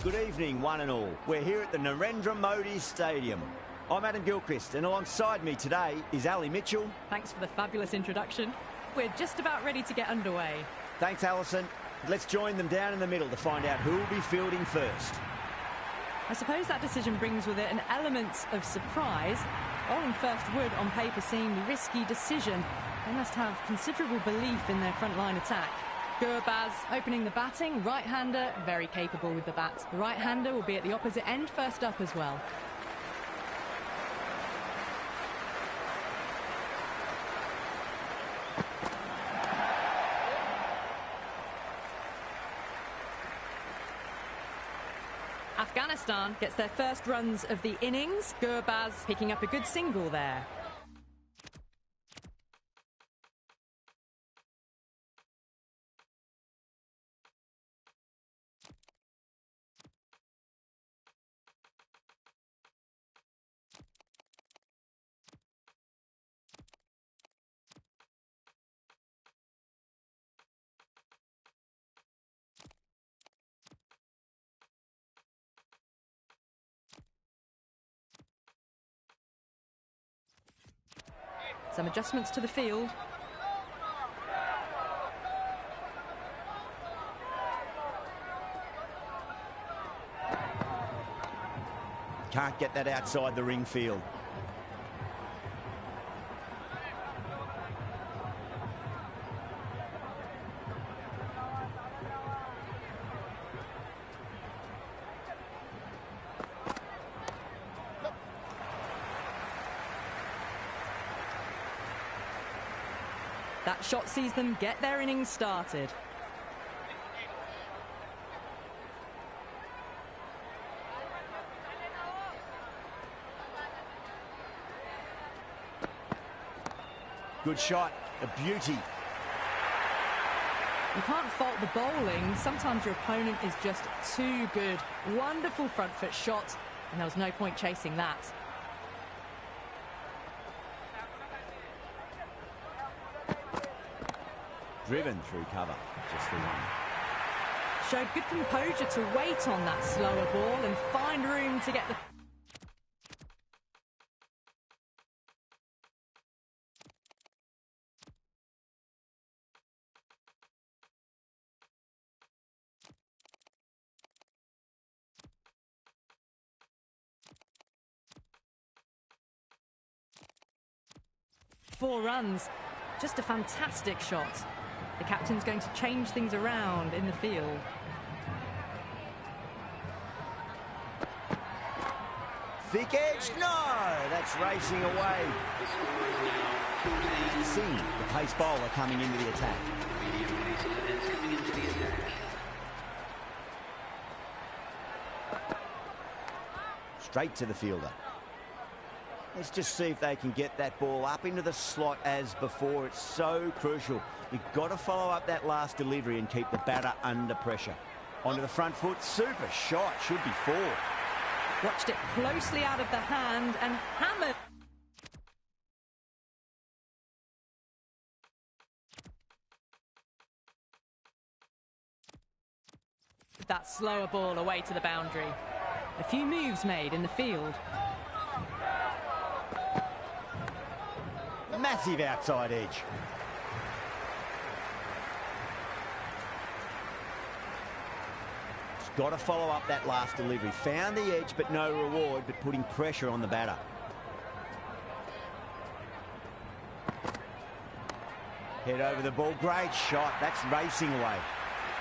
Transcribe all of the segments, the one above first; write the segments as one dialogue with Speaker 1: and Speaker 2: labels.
Speaker 1: Good evening, one and all. We're here at the Narendra Modi Stadium. I'm Adam Gilchrist, and alongside me today is Ali Mitchell.
Speaker 2: Thanks for the fabulous introduction. We're just about ready to get underway.
Speaker 1: Thanks, Alison. Let's join them down in the middle to find out who will be fielding first.
Speaker 2: I suppose that decision brings with it an element of surprise. Bowling first would, on paper, seem a risky decision. They must have considerable belief in their front-line attack. Gurbaz opening the batting, right-hander, very capable with the bat. The right-hander will be at the opposite end, first up as well. Afghanistan gets their first runs of the innings. Gurbaz picking up a good single there. Some adjustments to the field.
Speaker 1: Can't get that outside the ring field.
Speaker 2: That shot sees them get their innings started.
Speaker 1: Good shot, a beauty.
Speaker 2: You can't fault the bowling. Sometimes your opponent is just too good. Wonderful front foot shot, and there was no point chasing that.
Speaker 1: Driven through cover, just the one.
Speaker 2: Showed good composure to wait on that slower ball and find room to get the... Four runs. Just a fantastic shot. The captain's going to change things around in the field.
Speaker 1: Thick edge, no! That's racing away. Singh, the pace bowler, coming into the attack. Straight to the fielder. Let's just see if they can get that ball up into the slot as before. It's so crucial. You've got to follow up that last delivery and keep the batter under pressure. Onto the front foot, super shot, should be four.
Speaker 2: Watched it closely out of the hand and hammered. That slower ball away to the boundary. A few moves made in the field.
Speaker 1: Massive outside edge. Just got to follow up that last delivery. Found the edge, but no reward, but putting pressure on the batter. Head over the ball. Great shot. That's racing away.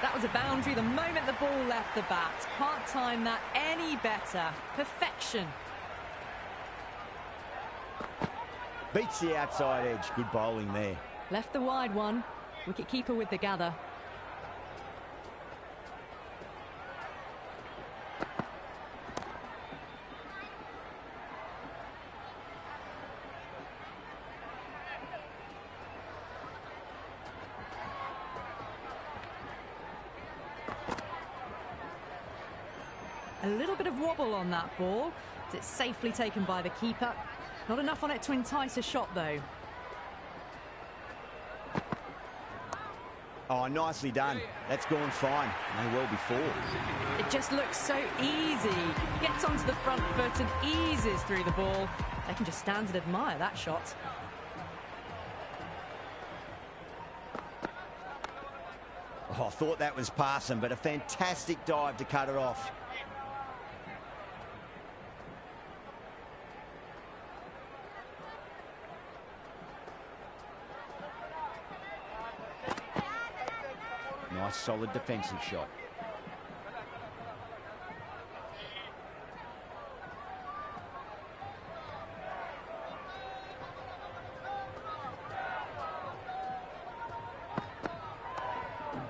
Speaker 2: That was a boundary the moment the ball left the bat. Can't time that any better. Perfection.
Speaker 1: Beats the outside edge. Good bowling there.
Speaker 2: Left the wide one. Wicket-keeper with the gather. A little bit of wobble on that ball. It's safely taken by the keeper. Not enough on it to entice a shot, though.
Speaker 1: Oh, nicely done. That's gone fine. May well be four.
Speaker 2: It just looks so easy. Gets onto the front foot and eases through the ball. They can just stand and admire that shot.
Speaker 1: Oh, I thought that was passing, but a fantastic dive to cut it off. Nice, solid defensive shot.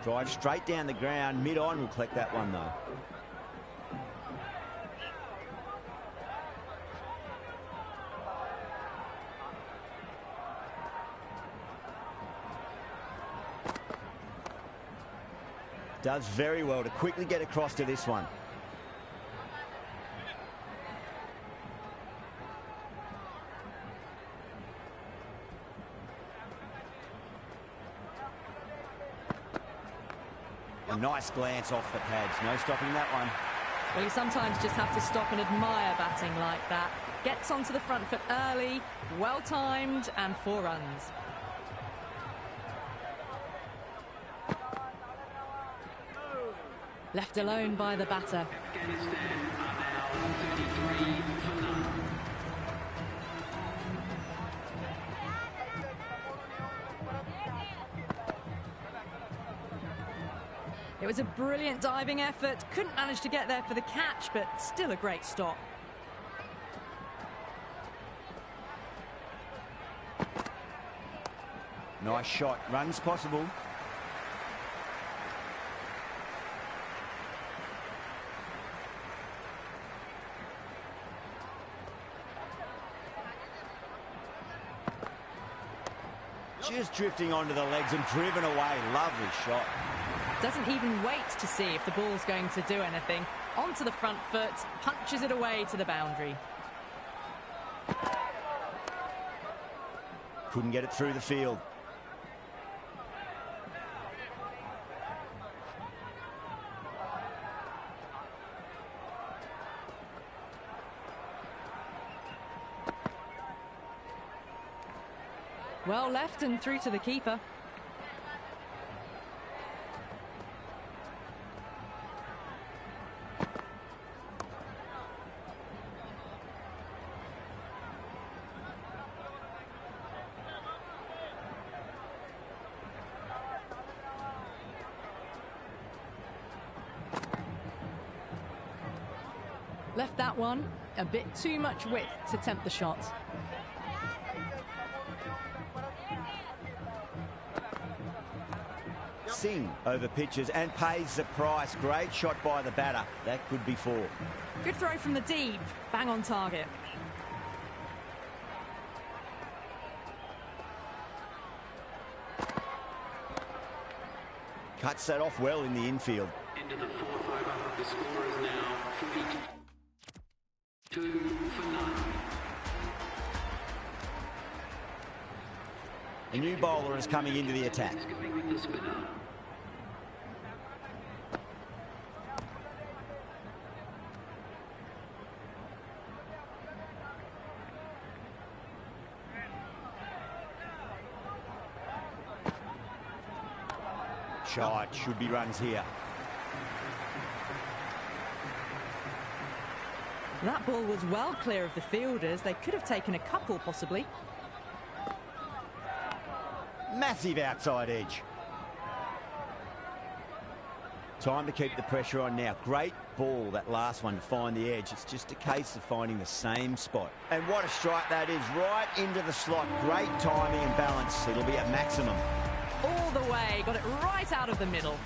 Speaker 1: Drive straight down the ground. Mid-on will collect that one, though. Does very well to quickly get across to this one. A nice glance off the pads. No stopping that one.
Speaker 2: Well, you sometimes just have to stop and admire batting like that. Gets onto the front foot early, well-timed, and 4 runs. Left alone by the batter.
Speaker 3: Afghanistan are now 33 for none.
Speaker 2: It was a brilliant diving effort. Couldn't manage to get there for the catch, but still a great stop.
Speaker 1: Nice shot. Runs possible. Just drifting onto the legs and driven away. Lovely shot.
Speaker 2: Doesn't even wait to see if the ball's going to do anything. Onto the front foot, punches it away to the boundary.
Speaker 1: Couldn't get it through the field.
Speaker 2: Well left and through to the keeper. Left that one a bit too much width to tempt the shot.
Speaker 1: Singh over pitches and pays the price. Great shot by the batter. That could be 4.
Speaker 2: Good throw from the deep. Bang on target.
Speaker 1: Cuts that off well in the infield.
Speaker 3: Into the 4th over. The score is now 42 for none.
Speaker 1: A new bowler is coming into the attack.
Speaker 3: Going with the spinner.
Speaker 1: Shot. Should be runs here.
Speaker 2: That ball was well clear of the fielders. They could have taken a couple, possibly.
Speaker 1: Massive outside edge. Time to keep the pressure on now. Great ball, that last one, to find the edge. It's just a case of finding the same spot. And what a strike that is, right into the slot. Great timing and balance. It'll be at maximum.
Speaker 2: All the way, got it right out of the middle.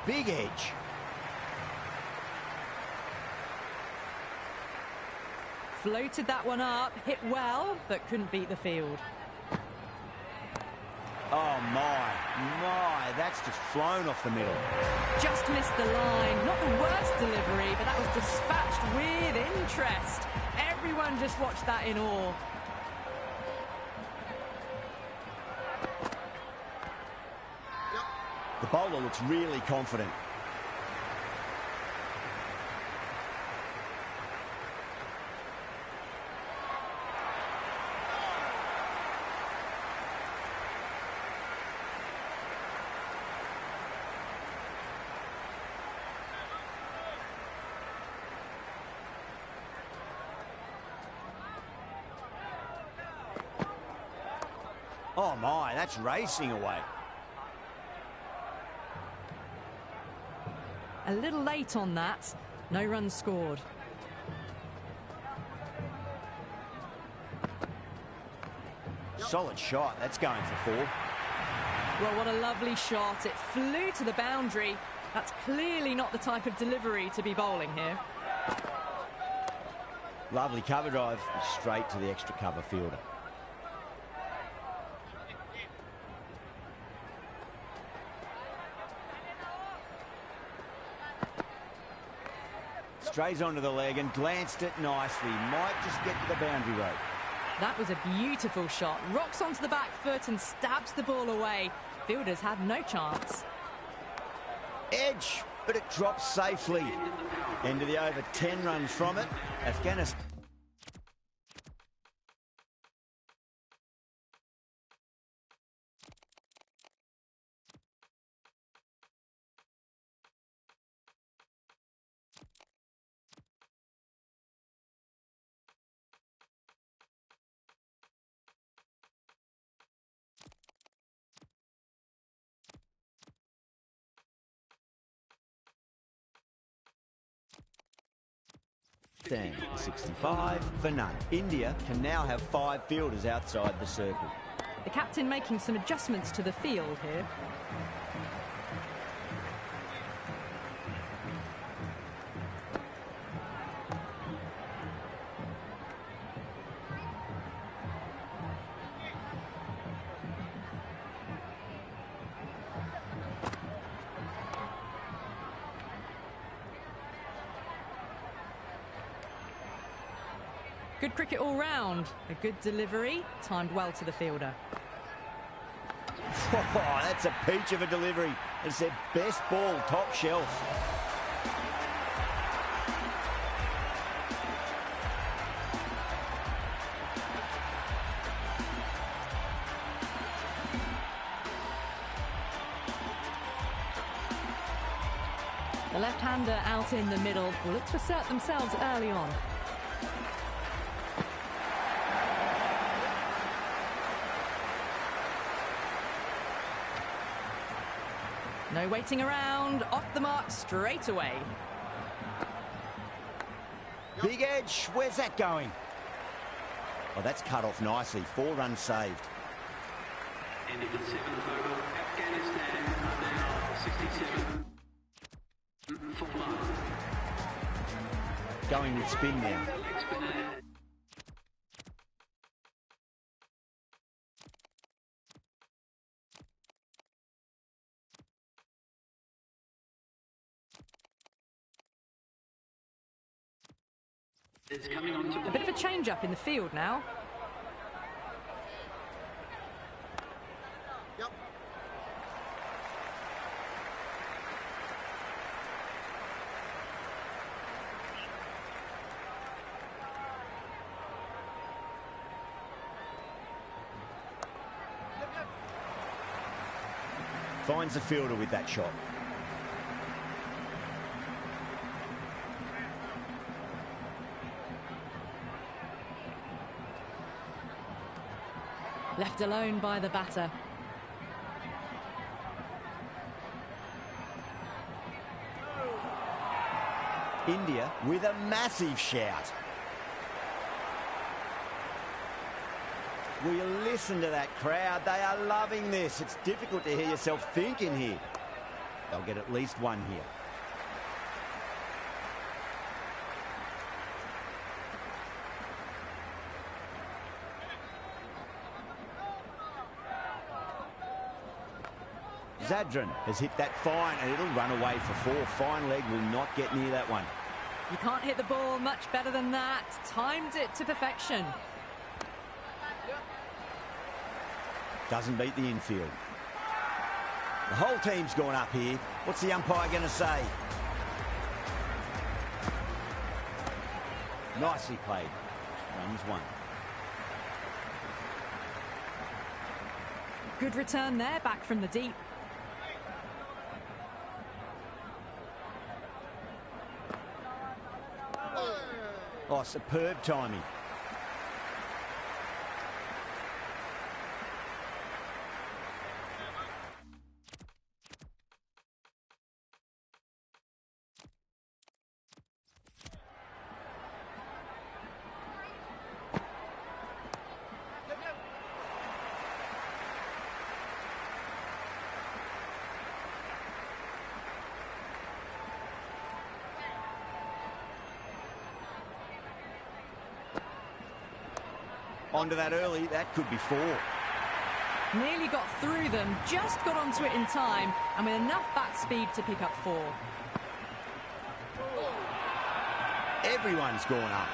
Speaker 1: Big edge.
Speaker 2: Floated that one up, hit well, but couldn't beat the field.
Speaker 1: Oh my, that's just flown off the middle.
Speaker 2: Just missed the line. Not the worst delivery, but that was dispatched with interest. Everyone just watched that in awe.
Speaker 1: The bowler looks really confident. Oh my, that's racing away.
Speaker 2: A little late on that. No runs scored.
Speaker 1: Solid shot. That's going for 4.
Speaker 2: Well, what a lovely shot. It flew to the boundary. That's clearly not the type of delivery to be bowling here.
Speaker 1: Lovely cover drive. Straight to the extra cover fielder. Strays onto the leg and glanced it nicely. Might just get to the boundary rope.
Speaker 2: That was a beautiful shot. Rocks onto the back foot and stabs the ball away. Fielders had no chance.
Speaker 1: Edge, but it drops safely. End of the over, 10 runs from it. Afghanistan. Stand 65 for none. India can now have 5 fielders outside the circle.
Speaker 2: The captain making some adjustments to the field here. Good cricket all round. A good delivery, timed well to the fielder.
Speaker 1: Oh, that's a peach of a delivery. It's their best ball, top shelf.
Speaker 2: The left-hander out in the middle will look to assert themselves early on. No waiting around, off the mark straight away.
Speaker 1: Big edge, where's that going? Oh, that's cut off nicely. 4 runs saved.
Speaker 3: End of the 7th over. Afghanistan are now 67 for 1.
Speaker 1: Going with spin now.
Speaker 3: It's coming on to
Speaker 2: A bit of a change-up in the field now.
Speaker 4: Yep.
Speaker 1: Finds the fielder with that shot.
Speaker 2: Left alone by the batter.
Speaker 1: India with a massive shout. Will you listen to that crowd? They are loving this. It's difficult to hear yourself thinking here. They'll get at least 1 here. Zadran has hit that fine and it'll run away for 4. Fine leg will not get near that one.
Speaker 2: You can't hit the ball much better than that. Timed it to perfection.
Speaker 1: Doesn't beat the infield. The whole team's gone up here. What's the umpire going to say? Nicely played. Runs one.
Speaker 2: Good return there, back from the deep.
Speaker 1: Oh, superb timing. Onto that early, that could be 4.
Speaker 2: Nearly got through them, just got onto it in time, and with enough bat speed to pick up 4.
Speaker 1: Everyone's gone up.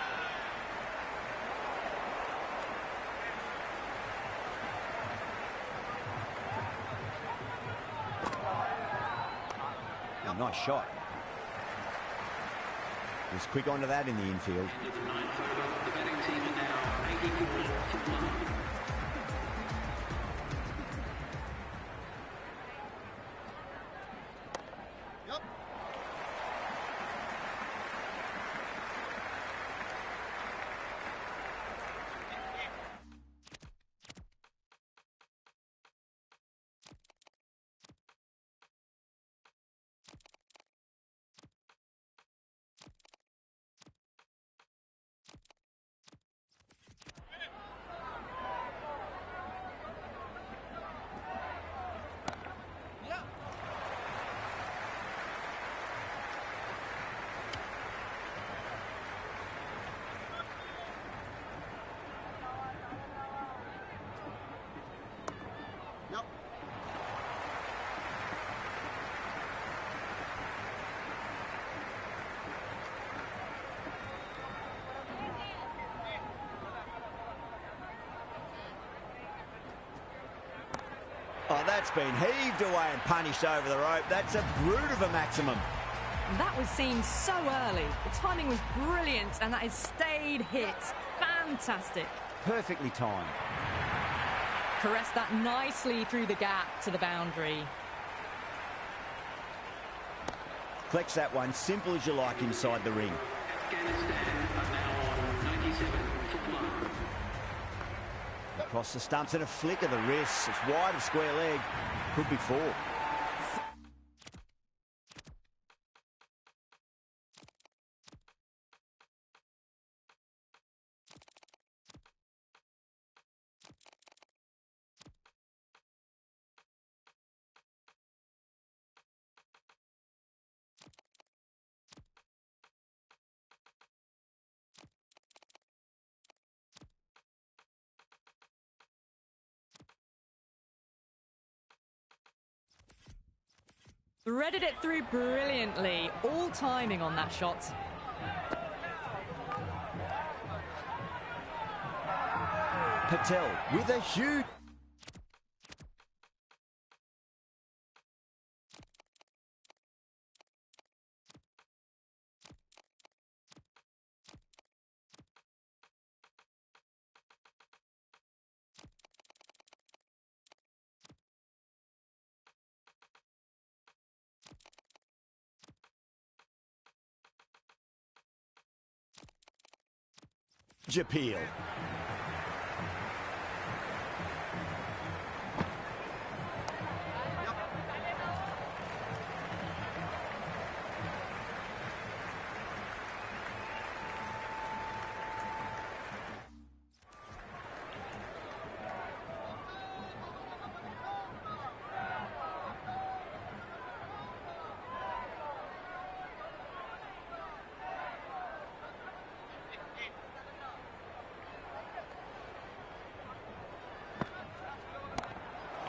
Speaker 1: Oh, nice shot. Was quick onto that in the infield.
Speaker 3: Into the 9th over. The batting team are now 84 for 1.
Speaker 1: Oh, that's been heaved away and punished over the rope. That's a brute of a maximum.
Speaker 2: That was seen so early. The timing was brilliant, and that has stayed hit. Fantastic.
Speaker 1: Perfectly timed.
Speaker 2: Caressed that nicely through the gap to the boundary.
Speaker 1: Collects that one, simple as you like, inside the ring.
Speaker 3: Afghanistan are now on 97 for 1.
Speaker 1: Across the stumps and a flick of the wrist. It's wide of square leg. Could be 4.
Speaker 2: Threaded it through brilliantly. All timing on that shot.
Speaker 1: Patel with a huge... Japeel.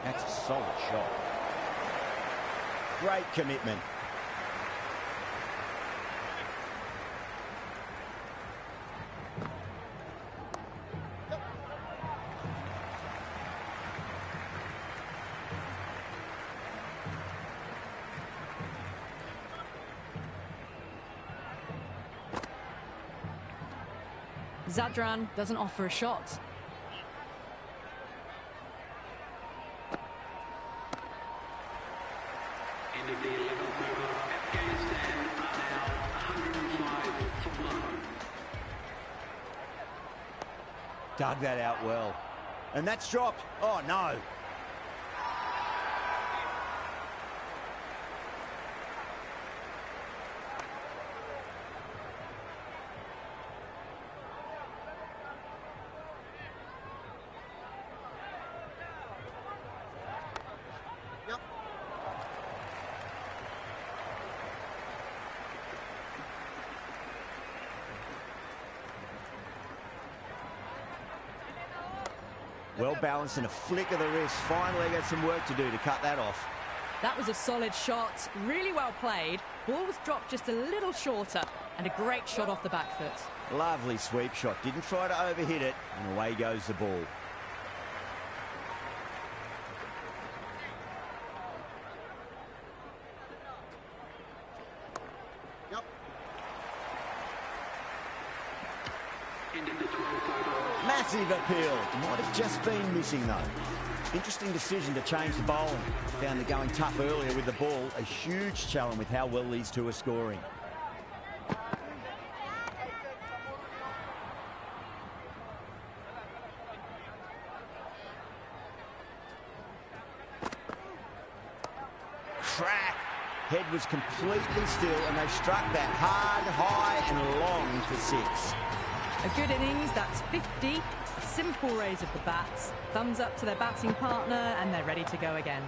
Speaker 1: That's a solid shot. Great commitment.
Speaker 2: Zadran doesn't offer a shot.
Speaker 3: End of the 11th over. Afghanistan are now 105 for one.
Speaker 1: Dug that out well. And that's dropped. Oh, no. Well balanced and a flick of the wrist. Finally got some work to do to cut that off.
Speaker 2: That was a solid shot, really well played. Ball was dropped just a little shorter, and a great shot off the back foot.
Speaker 1: Lovely sweep shot. Didn't try to overhit it, and away goes the ball.
Speaker 3: End of the 12th over.
Speaker 1: Massive appeal. Might have just been missing, though. Interesting decision to change the bowling. Found the going tough earlier with the ball. A huge challenge with how well these two are scoring. Crack. Head was completely still, and they struck that hard, high and long for six.
Speaker 2: A good innings, that's 50. A simple raise of the bats. Thumbs up to their batting partner, and they're ready to go again.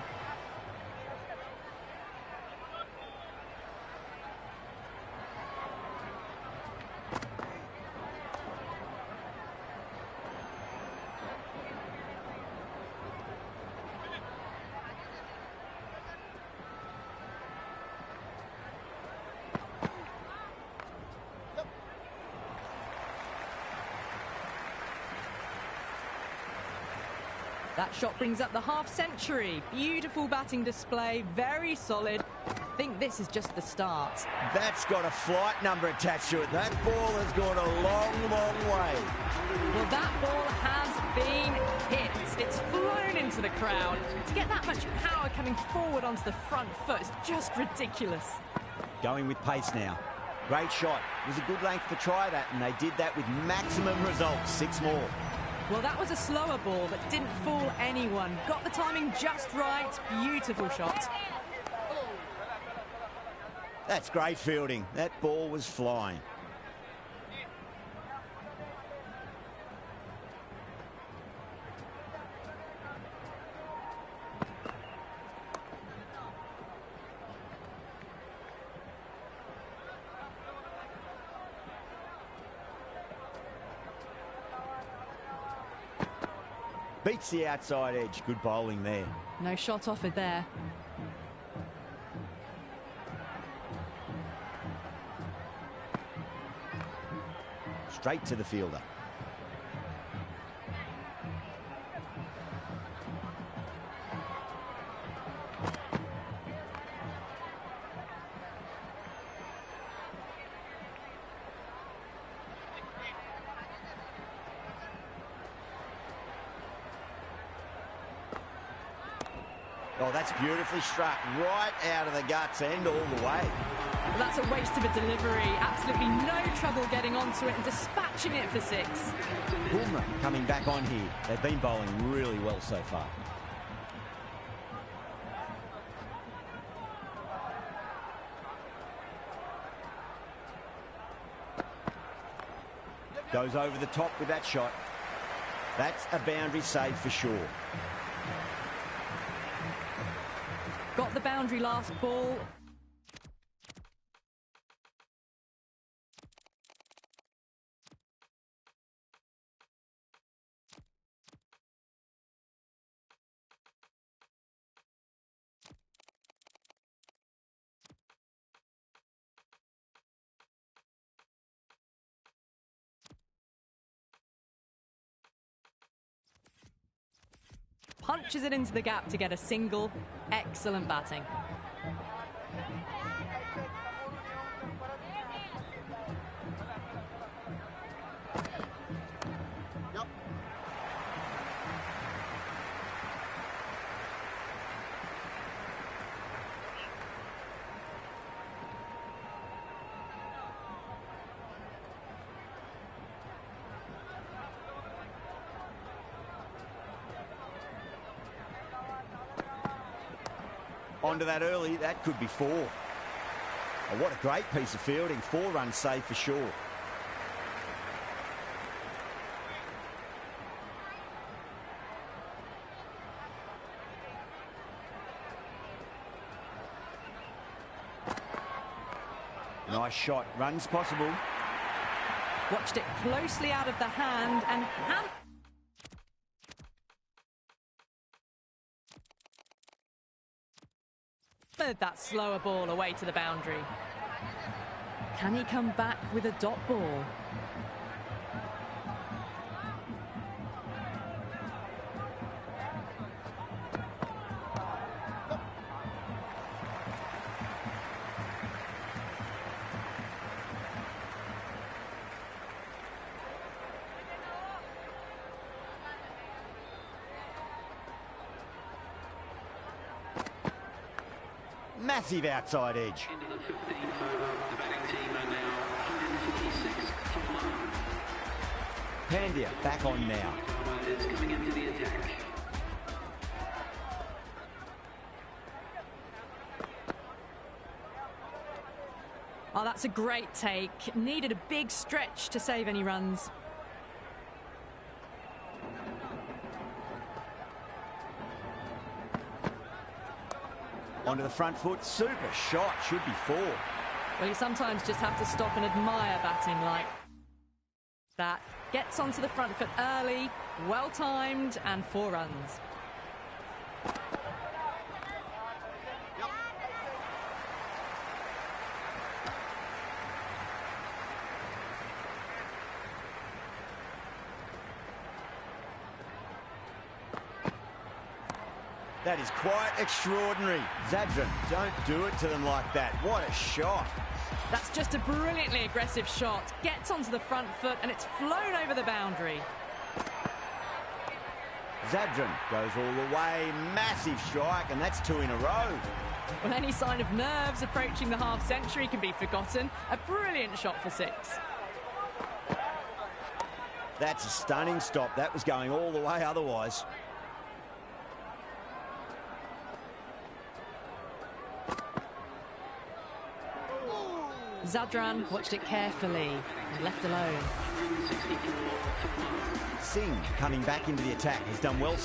Speaker 2: That shot brings up the half-century. Beautiful batting display, very solid. I think this is just the start.
Speaker 1: That's got a flight number attached to it. That ball has gone a long, long way.
Speaker 2: Well, that ball has been hit. It's flown into the crowd. To get that much power coming forward onto the front foot is just ridiculous.
Speaker 1: Going with pace now. Great shot. It was a good length to try that, and they did that with maximum results. 6 more.
Speaker 2: Well, that was a slower ball that didn't fool anyone. Got the timing just right. Beautiful shot.
Speaker 1: That's great fielding. That ball was flying. Beats the outside edge. Good bowling there.
Speaker 2: No shot offered there.
Speaker 1: Straight to the fielder. Oh, that's beautifully struck right out of the guts end all the way.
Speaker 2: Well, that's a waste of a delivery. Absolutely no trouble getting onto it and dispatching it for 6.
Speaker 1: Bumrah coming back on here. They've been bowling really well so far. Goes over the top with that shot. That's a boundary save for sure.
Speaker 2: Got the boundary last ball. Punches it into the gap to get a single. Excellent batting.
Speaker 1: Onto that early, that could be 4. Oh, what a great piece of fielding. 4 runs saved for sure. Nice shot. Runs possible.
Speaker 2: Watched it closely out of the hand and hammered that slower ball away to the boundary. Can he come back with a dot ball?
Speaker 1: Massive outside edge.
Speaker 3: Into the 15th over, the batting team are now 146 for 1.
Speaker 1: Pandya back on now.
Speaker 3: It's coming into the attack.
Speaker 2: Oh, that's a great take. Needed a big stretch to save any runs.
Speaker 1: Onto the front foot. Super shot. Should be 4.
Speaker 2: Well, you sometimes just have to stop and admire batting like that. Gets onto the front foot early, well timed, and 4 runs.
Speaker 1: That is quite extraordinary. Zadran, don't do it to them like that. What a shot.
Speaker 2: That's just a brilliantly aggressive shot. Gets onto the front foot and it's flown over the boundary.
Speaker 1: Zadran goes all the way. Massive strike, and that's 2 in a row.
Speaker 2: Well, any sign of nerves approaching the half century can be forgotten. A brilliant shot for 6.
Speaker 1: That's a stunning stop. That was going all the way otherwise.
Speaker 2: Zadran watched it carefully and left alone.
Speaker 1: Singh coming back into the attack has done well.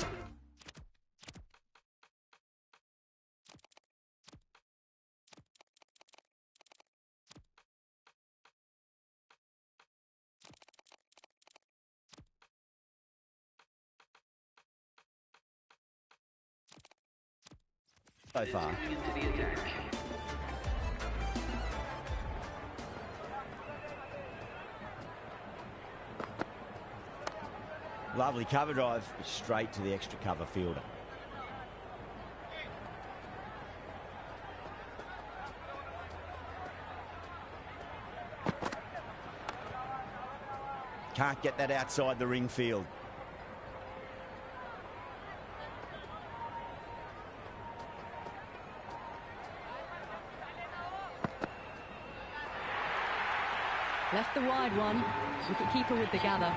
Speaker 1: So far. Lovely cover drive, straight to the extra cover fielder. Can't get that outside the ring field.
Speaker 2: Left the wide one. Wicketkeeper with the gather.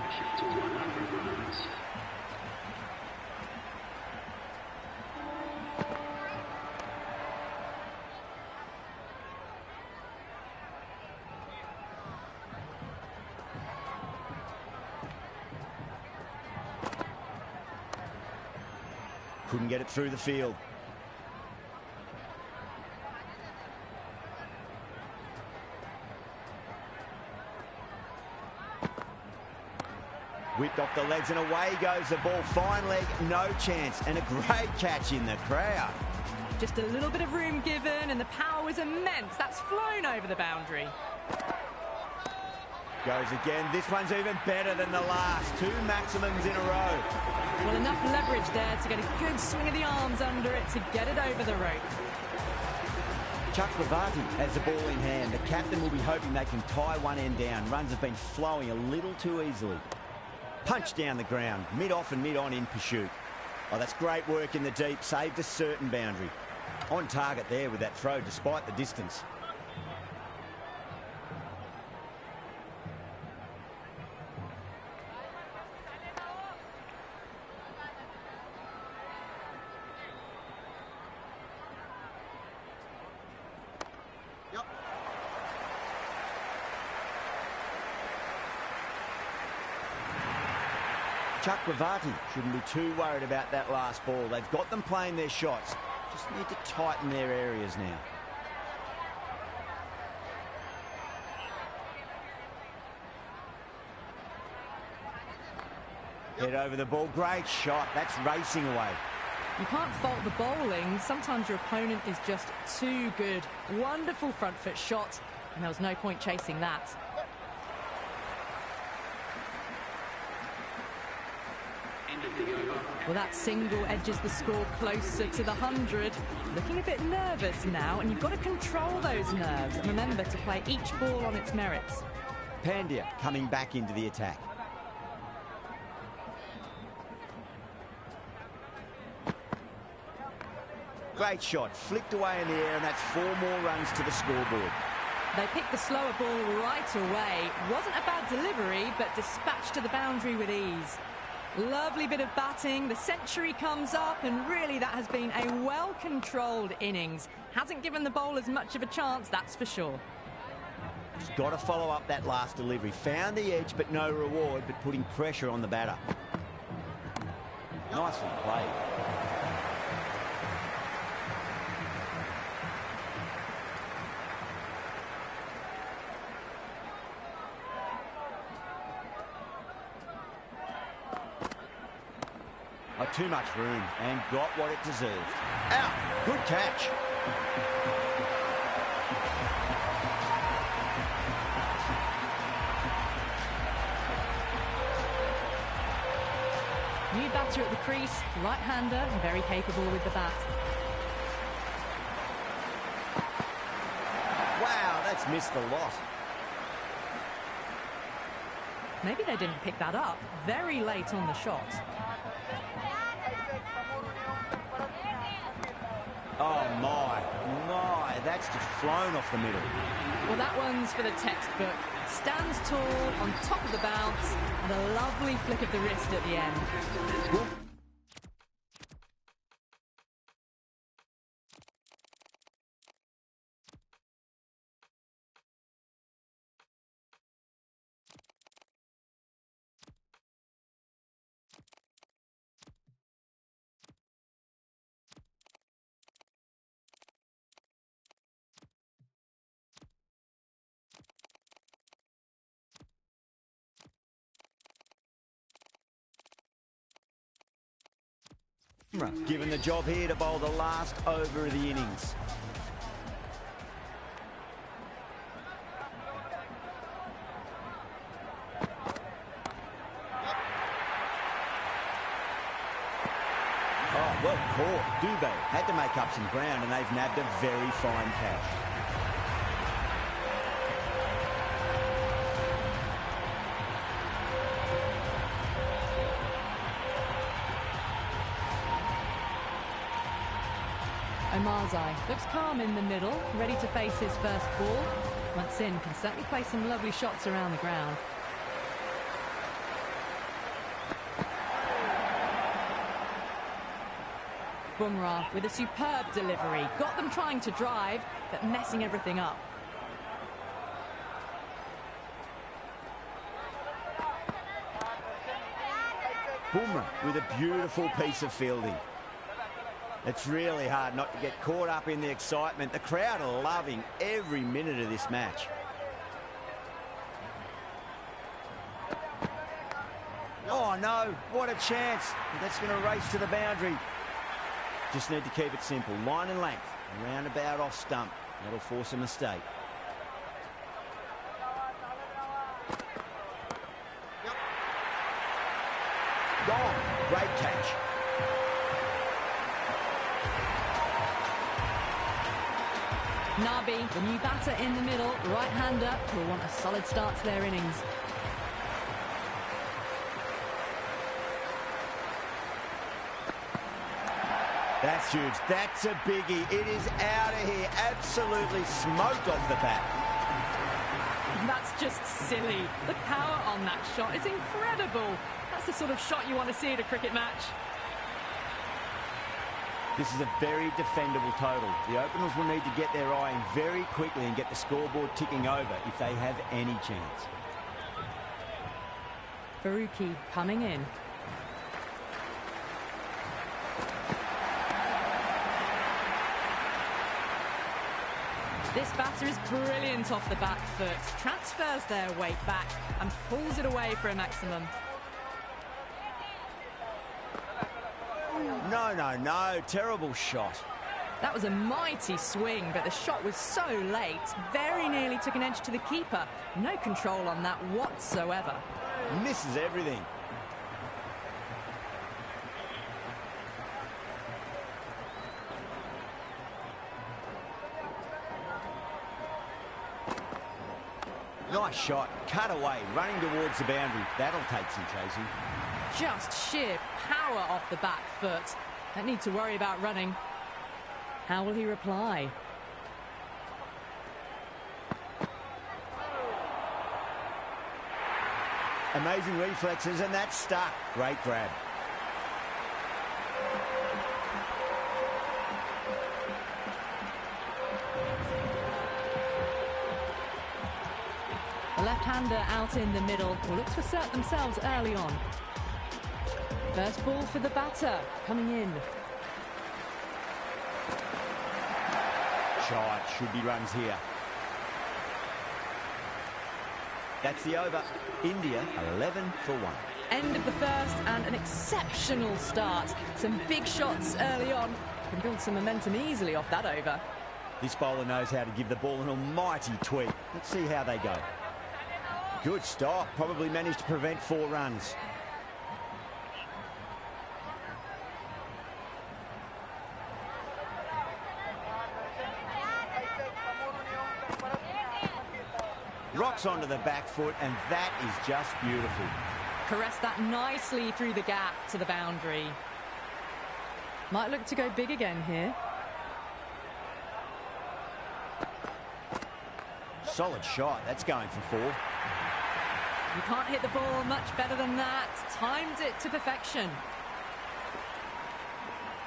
Speaker 1: Couldn't get it through the field. Whipped off the legs and away goes the ball. Fine leg, no chance, and a great catch in the crowd.
Speaker 2: Just a little bit of room given and the power was immense. That's flown over the boundary.
Speaker 1: Goes again. This one's even better than the last. 2 maximums in a row.
Speaker 2: Well, enough leverage there to get a good swing of the arms under it to get it over the rope.
Speaker 1: Chakravarti has the ball in hand. The captain will be hoping they can tie one end down. Runs have been flowing a little too easily. Punch down the ground, mid-off and mid-on in pursuit. Oh, that's great work in the deep. Saved a certain boundary. On target there with that throw, despite the distance. Chakravarti shouldn't be too worried about that last ball. They've got them playing their shots. Just need to tighten their areas now. Head over the ball. Great shot. That's racing away.
Speaker 2: You can't fault the bowling. Sometimes your opponent is just too good. Wonderful front foot shot, and there was no point chasing that. Well, that single edges the score closer to the 100. Looking a bit nervous now, and you've got to control those nerves. And remember to play each ball on its merits.
Speaker 1: Pandya coming back into the attack. Great shot, flicked away in the air, and that's 4 more runs to the scoreboard.
Speaker 2: They picked the slower ball right away. Wasn't a bad delivery, but dispatched to the boundary with ease. Lovely bit of batting. The century comes up, and really that has been a well-controlled innings. Hasn't given the bowlers much of a chance, that's for sure.
Speaker 1: He's got to follow up that last delivery. Found the edge, but no reward, but putting pressure on the batter. Nicely played. Too much room and got what it deserved. Out. Good catch.
Speaker 2: New batter at the crease, right-hander, and very capable with the bat.
Speaker 1: Wow, that's missed a lot.
Speaker 2: Maybe they didn't pick that up. Very late on the shot.
Speaker 1: Oh, my, that's just flown off the middle.
Speaker 2: Well, that one's for the textbook. Stands tall, on top of the bounce, and a lovely flick of the wrist at the end.
Speaker 1: Cool. Given the job here to bowl the last over of the innings. Oh, well caught. Dubé had to make up some ground, and they've nabbed a very fine catch.
Speaker 2: Omarzai looks calm in the middle, ready to face his first ball. Once in, can certainly play some lovely shots around the ground. Bumrah with a superb delivery. Got them trying to drive, but messing everything up.
Speaker 1: Bumrah with a beautiful piece of fielding. It's really hard not to get caught up in the excitement. The crowd are loving every minute of this match. Oh, no. What a chance. That's going to race to the boundary. Just need to keep it simple. Line and length. Roundabout off stump. That'll force a mistake. Gone. Great catch.
Speaker 2: Nabi, the new batter in the middle, right-hander, will want a solid start to their innings.
Speaker 1: That's huge. That's a biggie. It is out of here. Absolutely smoked off the bat.
Speaker 2: That's just silly. The power on that shot is incredible. That's the sort of shot you want to see at a cricket match.
Speaker 1: This is a very defendable total. The openers will need to get their eye in very quickly and get the scoreboard ticking over if they have any chance.
Speaker 2: Faruqi coming in. This batter is brilliant off the back foot, transfers their weight back and pulls it away for a maximum.
Speaker 1: No, terrible shot.
Speaker 2: That was a mighty swing, but the shot was so late, very nearly took an edge to the keeper. No control on that whatsoever.
Speaker 1: Misses everything. Nice shot, cut away, running towards the boundary. That'll take some chasing.
Speaker 2: Just sheer power off the back foot. Don't need to worry about running. How will he reply?
Speaker 1: Amazing reflexes, and that's stuck. Great grab.
Speaker 2: The left-hander out in the middle will look to assert themselves early on. First ball for the batter, coming in.
Speaker 1: Shot, should be runs here. That's the over. India 11 for 1.
Speaker 2: End of the first and an exceptional start. Some big shots early on. Can build some momentum easily off that over.
Speaker 1: This bowler knows how to give the ball an almighty tweak. Let's see how they go. Good stop. Probably managed to prevent 4 runs. Rocks onto the back foot, and that is just beautiful.
Speaker 2: Caressed that nicely through the gap to the boundary. Might look to go big again here.
Speaker 1: Solid shot. That's going for 4.
Speaker 2: You can't hit the ball much better than that. Timed it to perfection.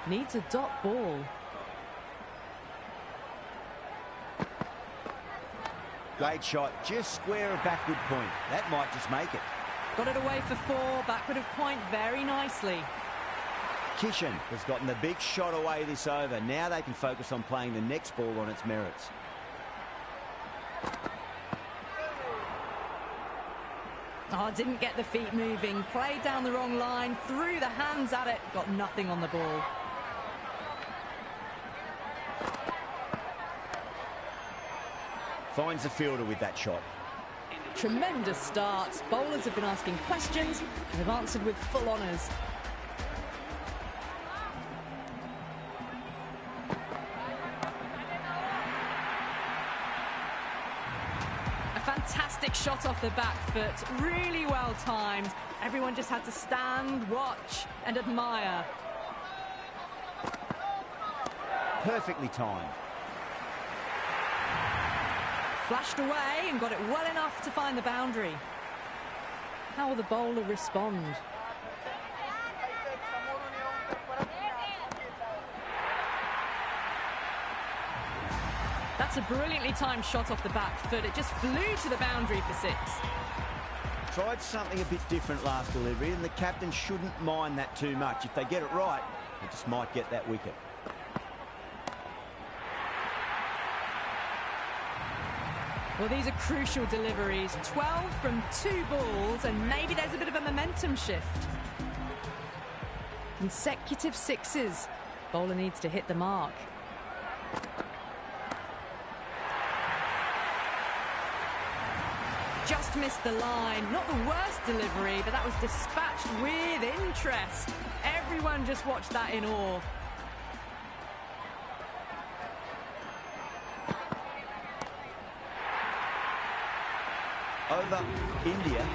Speaker 2: Needs a dot ball.
Speaker 1: Great shot, just square of backward point. That might just make it.
Speaker 2: Got it away for 4, backward of point very nicely.
Speaker 1: Kishan has gotten the big shot away this over. Now they can focus on playing the next ball on its merits.
Speaker 2: Oh, didn't get the feet moving. Played down the wrong line, threw the hands at it, got nothing on the ball.
Speaker 1: Finds the fielder with that shot.
Speaker 2: Tremendous start. Bowlers have been asking questions and have answered with full honours. A fantastic shot off the back foot, really well timed. Everyone just had to stand, watch and admire.
Speaker 1: Perfectly timed.
Speaker 2: Flashed away and got it well enough to find the boundary. How will the bowler respond? That's a brilliantly timed shot off the back foot. It just flew to the boundary for 6.
Speaker 1: Tried something a bit different last delivery, and the captain shouldn't mind that too much. If they get it right, they just might get that wicket.
Speaker 2: Well, these are crucial deliveries. 12 from 2 balls, and maybe there's a bit of a momentum shift. Consecutive 6s. Bowler needs to hit the mark. Just missed the line. Not the worst delivery, but that was dispatched with interest. Everyone just watched that in awe.
Speaker 1: Over India,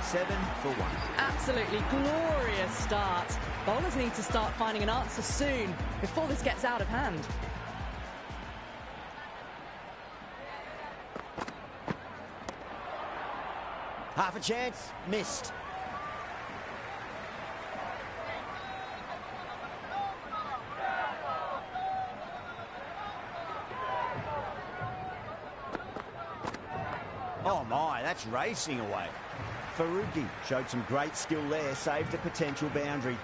Speaker 1: 7 for 1.
Speaker 2: Absolutely glorious start. Bowlers need to start finding an answer soon before this gets out of hand.
Speaker 1: Half a chance, missed. my, that's racing away. Faruqi showed some great skill there, saved a potential boundary.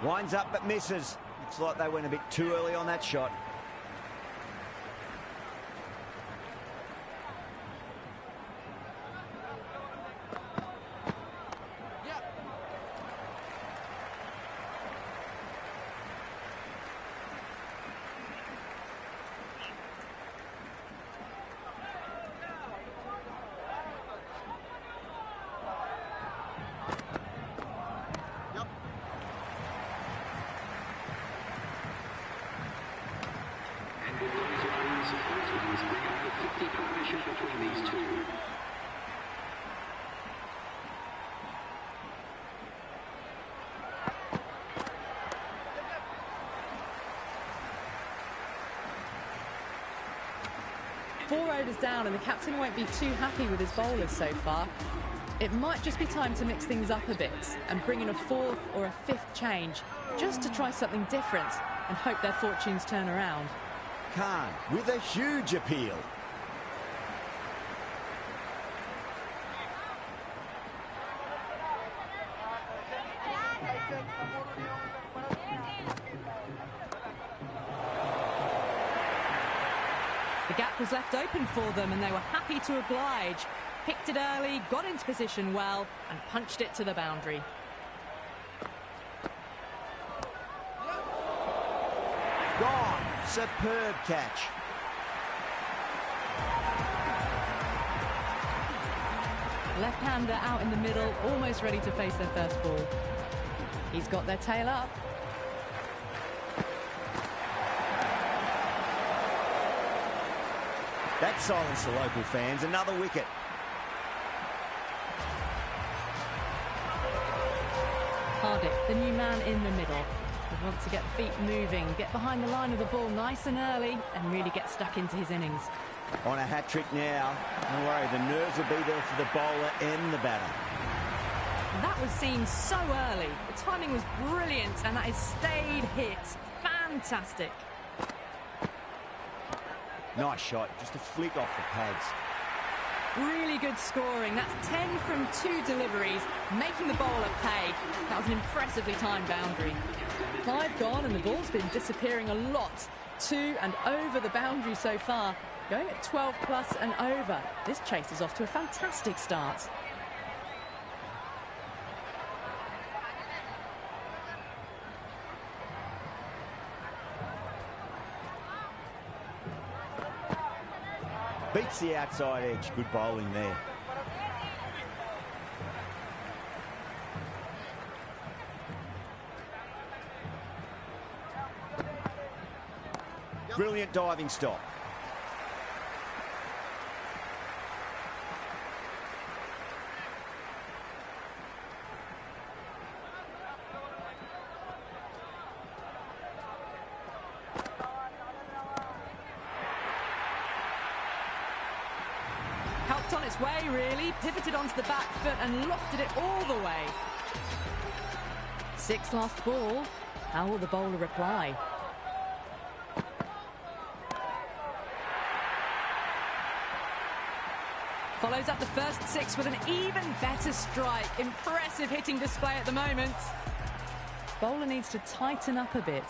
Speaker 1: Winds up but misses. Looks like they went a bit too early on that shot.
Speaker 3: With those ones, Aussies bring up the 50 partnership between these two.
Speaker 2: Four overs down, and the captain won't be too happy with his bowlers so far. It might just be time to mix things up a bit and bring in a fourth or a fifth change, just to try something different and hope their fortunes turn around.
Speaker 1: Khan with a huge appeal.
Speaker 2: The gap was left open for them and they were happy to oblige. Picked it early, got into position well and punched it to the boundary.
Speaker 1: Gone. Superb catch.
Speaker 2: Left-hander out in the middle, almost ready to face their first ball. He's got their tail up.
Speaker 1: That silenced the local fans. Another wicket.
Speaker 2: Hardik, the new man in the middle. He wants to get the feet moving, get behind the line of the ball nice and early and really get stuck into his innings.
Speaker 1: On a hat-trick now. Don't worry, the nerves will be there for the bowler and the batter.
Speaker 2: That was seen so early. The timing was brilliant and that is stayed hit. Fantastic.
Speaker 1: Nice shot, just a flick off the pads.
Speaker 2: Really good scoring. That's 10 from 2 deliveries, making the bowler pay. That was an impressively timed boundary. 5 gone and the ball's been disappearing a lot. 2 and over the boundary so far. Going at 12 plus and over. This chase is off to a fantastic start.
Speaker 1: Beats the outside edge. Good bowling there. Brilliant diving stop.
Speaker 2: Helped on its way, really. Pivoted onto the back foot and lofted it all the way. 6 last ball. How will the bowler reply? Follows up the first 6 with an even better strike. Impressive hitting display at the moment. Bowler needs to tighten up a bit.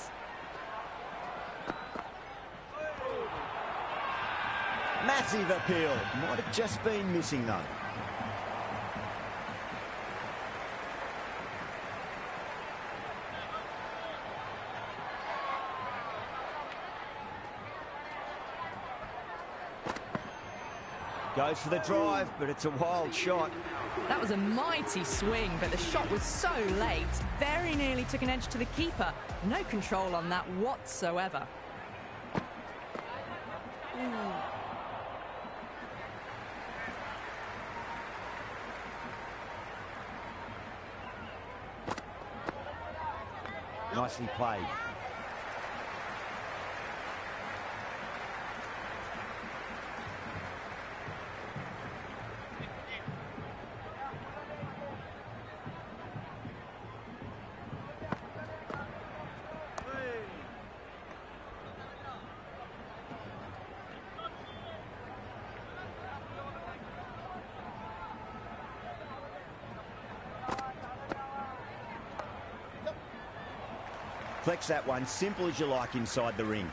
Speaker 1: Massive appeal. Might have just been missing though. Goes for the drive, but it's a wild shot.
Speaker 2: That was a mighty swing, but the shot was so late. Very nearly took an edge to the keeper. No control on that whatsoever.
Speaker 1: Nicely played. Collects that one, simple as you like, inside the ring.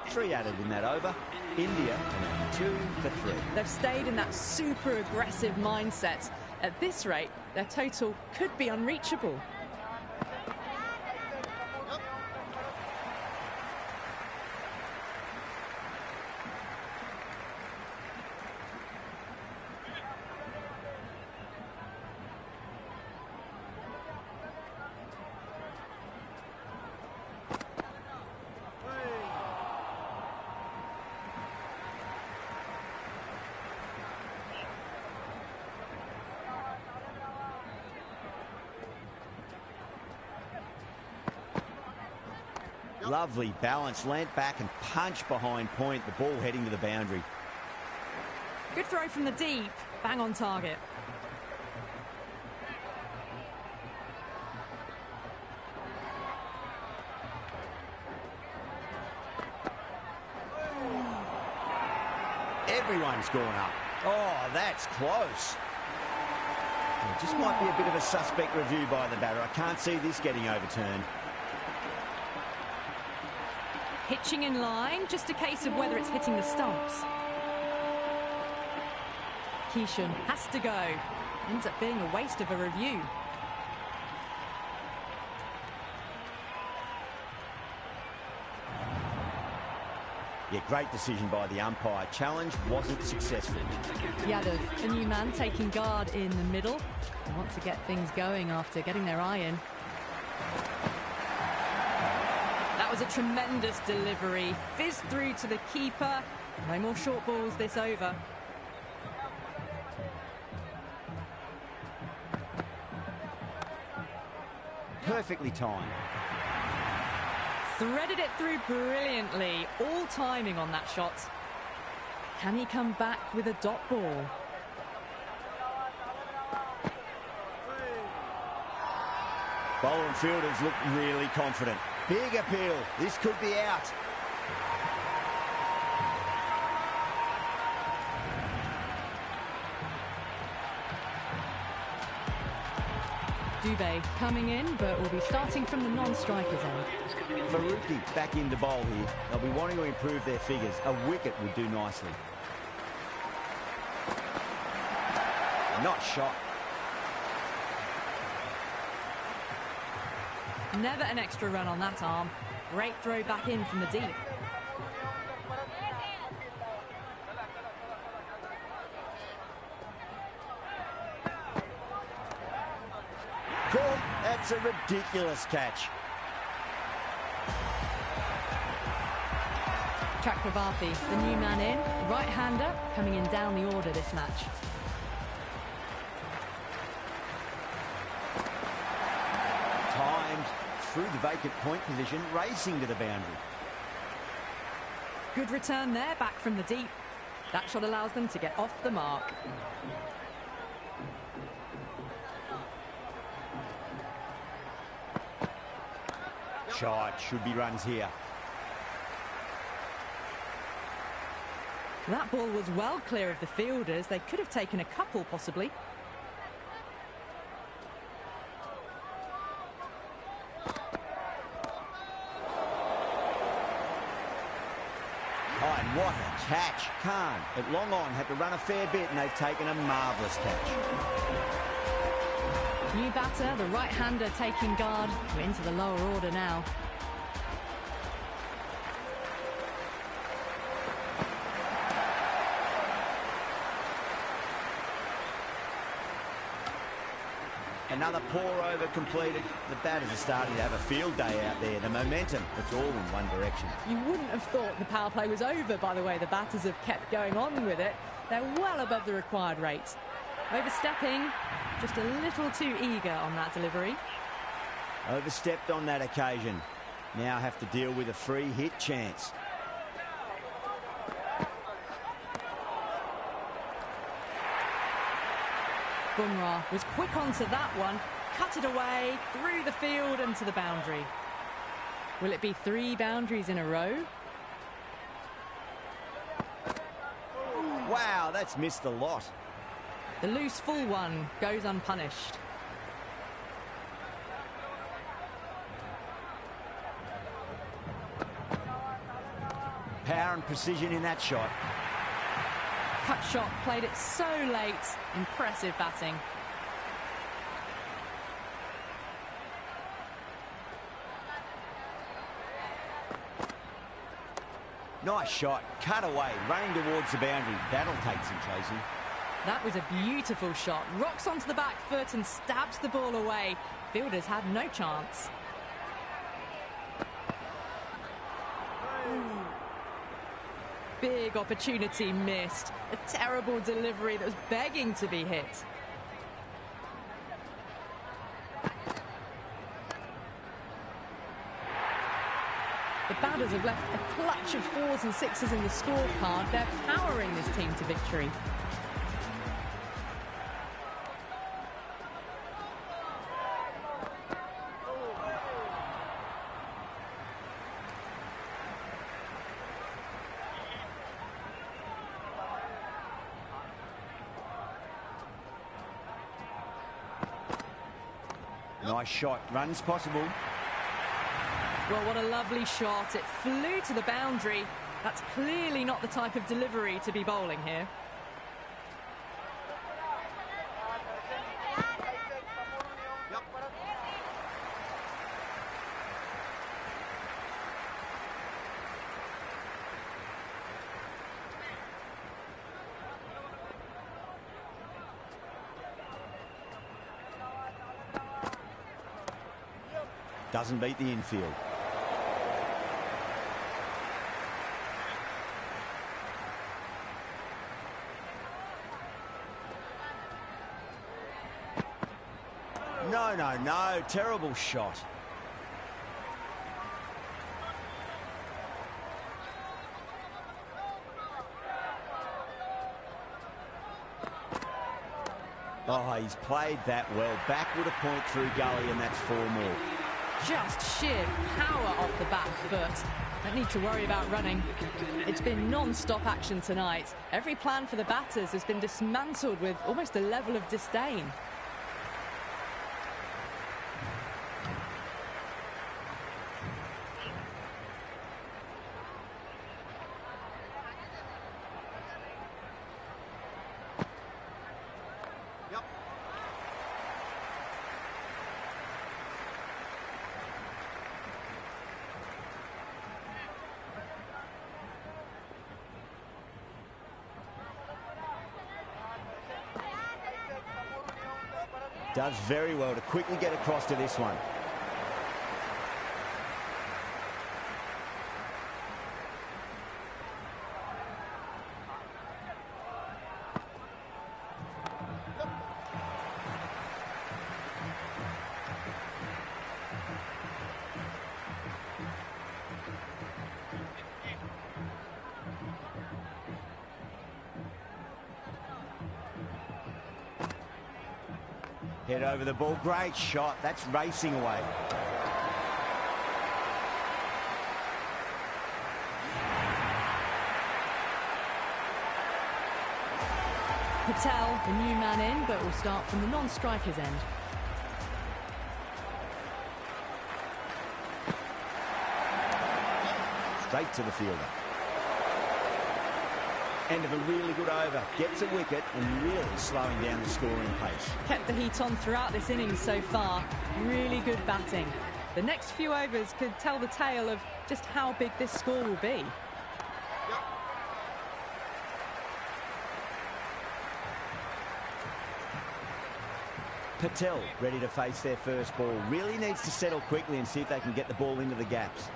Speaker 1: Three added in that over. India and 2 for 3.
Speaker 2: They've stayed in that super aggressive mindset. At this rate, their total could be unreachable.
Speaker 1: Lovely balance, leant back and punch behind point, the ball heading to the boundary.
Speaker 2: Good throw from the deep, bang on target.
Speaker 1: Everyone's gone up. Oh, that's close. It just might be a bit of a suspect review by the batter. I can't see this getting overturned.
Speaker 2: Pitching in line, just a case of whether it's hitting the stumps. Keeshan has to go. Ends up being a waste of a review.
Speaker 1: Yeah, great decision by the umpire. Challenge wasn't successful.
Speaker 2: Yadav, a new man taking guard in the middle. They want to get things going after getting their eye in. That was a tremendous delivery. Fizzed through to the keeper. No more short balls this over.
Speaker 1: Perfectly timed.
Speaker 2: Threaded it through brilliantly. All timing on that shot. Can he come back with a dot ball?
Speaker 1: Bowler and fielders look really confident. Big appeal. This could be out.
Speaker 2: Dubé coming in, but will be starting from the non-striker's end.
Speaker 1: Faruqi back in the bowl here. They'll be wanting to improve their figures. A wicket would do nicely. Not shot.
Speaker 2: Never an extra run on that arm. Great throw back in from the deep.
Speaker 1: Caught. That's a ridiculous catch.
Speaker 2: Chakravarti, the new man in. Right-hander coming in down the order this match.
Speaker 1: Timed through the vacant point position, racing to the boundary.
Speaker 2: Good return there, back from the deep. That shot allows them to get off the mark.
Speaker 1: Shot, should be runs here.
Speaker 2: That ball was well clear of the fielders. They could have taken a couple, possibly.
Speaker 1: Oh, and what a catch. Khan at long on had to run a fair bit and they've taken a marvellous catch.
Speaker 2: New batter, the right-hander taking guard. We're into the lower order now.
Speaker 1: Another pour over completed. The batters are starting to have a field day out there. The momentum, it's all in one direction.
Speaker 2: You wouldn't have thought the power play was over, by the way. The batters have kept going on with it. They're well above the required rate. Overstepping, just a little too eager on that delivery.
Speaker 1: Overstepped on that occasion. Now have to deal with a free hit chance.
Speaker 2: Bumrah was quick onto that one, cut it away, through the field and to the boundary. Will it be 3 boundaries in a row?
Speaker 1: Wow, that's missed a lot.
Speaker 2: The loose full one goes unpunished.
Speaker 1: Power and precision in that shot.
Speaker 2: Cut shot, played it so late. Impressive batting.
Speaker 1: Nice shot, cut away, running towards the boundary. That'll take some chasing.
Speaker 2: That was a beautiful shot. Rocks onto the back foot and stabs the ball away. Fielders had no chance. Big opportunity missed. A terrible delivery that was begging to be hit. The batters have left a clutch of 4s and 6s in the scorecard. They're powering this team to victory.
Speaker 1: Nice shot, runs possible.
Speaker 2: Well, what a lovely shot. It flew to the boundary. That's clearly not the type of delivery to be bowling here.
Speaker 1: Doesn't beat the infield. No, terrible shot. Oh, he's played that well. Backward a point through gully, and that's 4 more.
Speaker 2: Just sheer power off the back foot. Don't need to worry about running. It's been non-stop action tonight. Every plan for the batters has been dismantled with almost a level of disdain.
Speaker 1: Does very well to quickly get across to this one. Head over the ball. Great shot. That's racing away.
Speaker 2: Patel, the new man in, but will start from the non-striker's end.
Speaker 1: Straight to the fielder. End of a really good over. Gets a wicket and really slowing down the scoring pace.
Speaker 2: Kept the heat on throughout this innings so far. Really good batting. The next few overs could tell the tale of just how big this score will be.
Speaker 1: Patel ready to face their first ball. Really needs to settle quickly and see if they can get the ball into the gaps.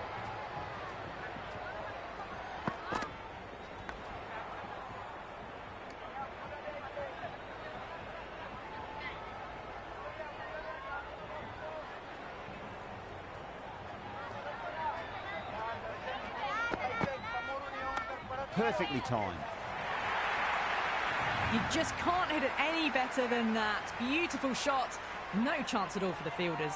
Speaker 1: Perfectly timed.
Speaker 2: You just can't hit it any better than that. Beautiful shot. No chance at all for the fielders.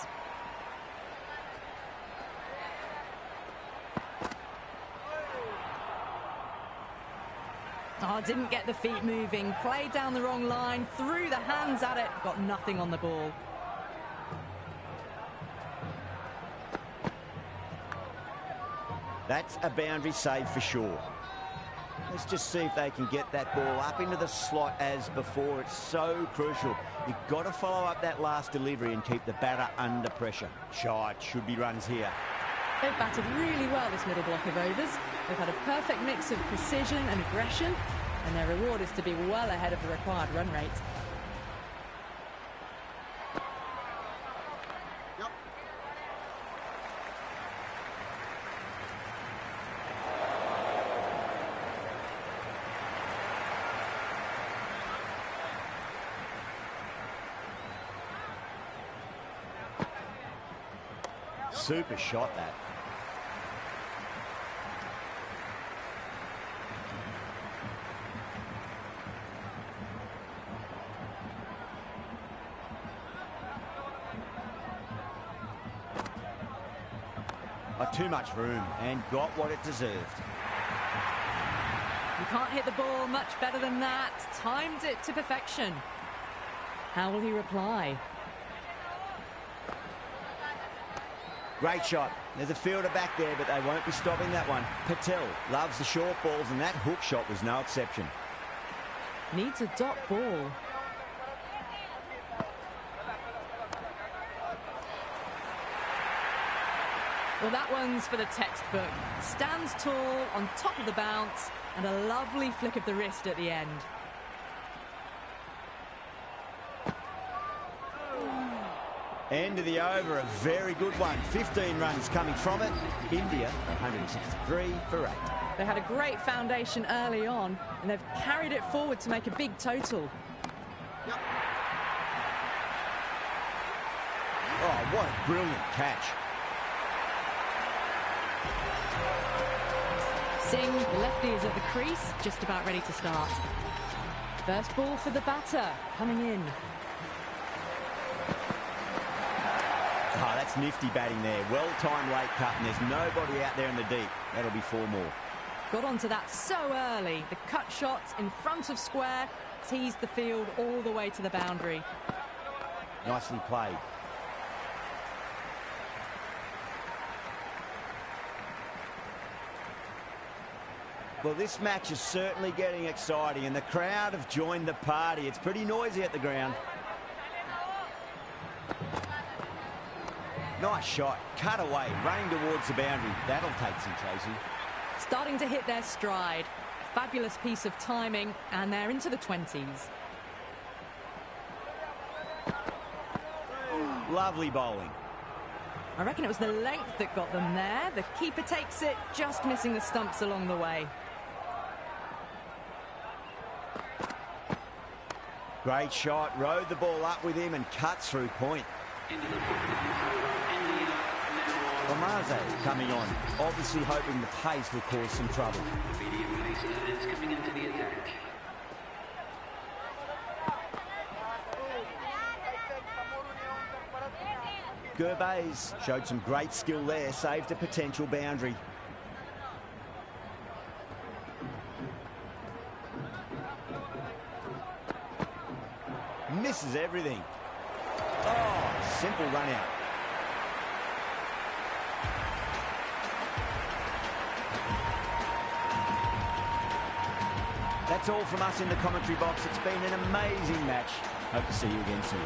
Speaker 2: Oh, didn't get the feet moving. Played down the wrong line. Threw the hands at it. Got nothing on the ball.
Speaker 1: That's a boundary save for sure. Let's just see if they can get that ball up into the slot as before. It's so crucial. You've got to follow up that last delivery and keep the batter under pressure. Shot, should be runs here.
Speaker 2: They've batted really well this middle block of overs. They've had a perfect mix of precision and aggression, and their reward is to be well ahead of the required run rate.
Speaker 1: Super shot, that. Too much room and got what it deserved.
Speaker 2: You can't hit the ball much better than that. Timed it to perfection. How will he reply?
Speaker 1: Great shot. There's a fielder back there, but they won't be stopping that one. Patel loves the short balls, and that hook shot was no exception.
Speaker 2: Needs a dot ball. Well, that one's for the textbook. Stands tall, on top of the bounce, and a lovely flick of the wrist at the end.
Speaker 1: End of the over, a very good one. 15 runs coming from it. India, 163 for 8.
Speaker 2: They had a great foundation early on, and they've carried it forward to make a big total.
Speaker 1: Oh, what a brilliant catch.
Speaker 2: Singh, the lefty, is at the crease, just about ready to start. First ball for the batter, coming in.
Speaker 1: Oh, that's nifty batting there. Well-timed late cut, and there's nobody out there in the deep. That'll be 4 more.
Speaker 2: Got onto that so early. The cut shot in front of square, teased the field all the way to the boundary.
Speaker 1: Nicely played. Well, this match is certainly getting exciting, and the crowd have joined the party. It's pretty noisy at the ground. Nice shot, cut away, running towards the boundary. That'll take some chasing.
Speaker 2: Starting to hit their stride. Fabulous piece of timing, and they're into the 20s.
Speaker 1: Lovely bowling.
Speaker 2: I reckon it was the length that got them there. The keeper takes it, just missing the stumps along the way.
Speaker 1: Great shot, rode the ball up with him and cuts through point. Omaze coming on, obviously hoping the pace will cause some trouble.
Speaker 3: Coming into the attack.
Speaker 1: Gervais showed some great skill there, saved a potential boundary. Misses everything. Oh, simple run out. That's all from us in the commentary box. It's been an amazing match. Hope to see you again soon.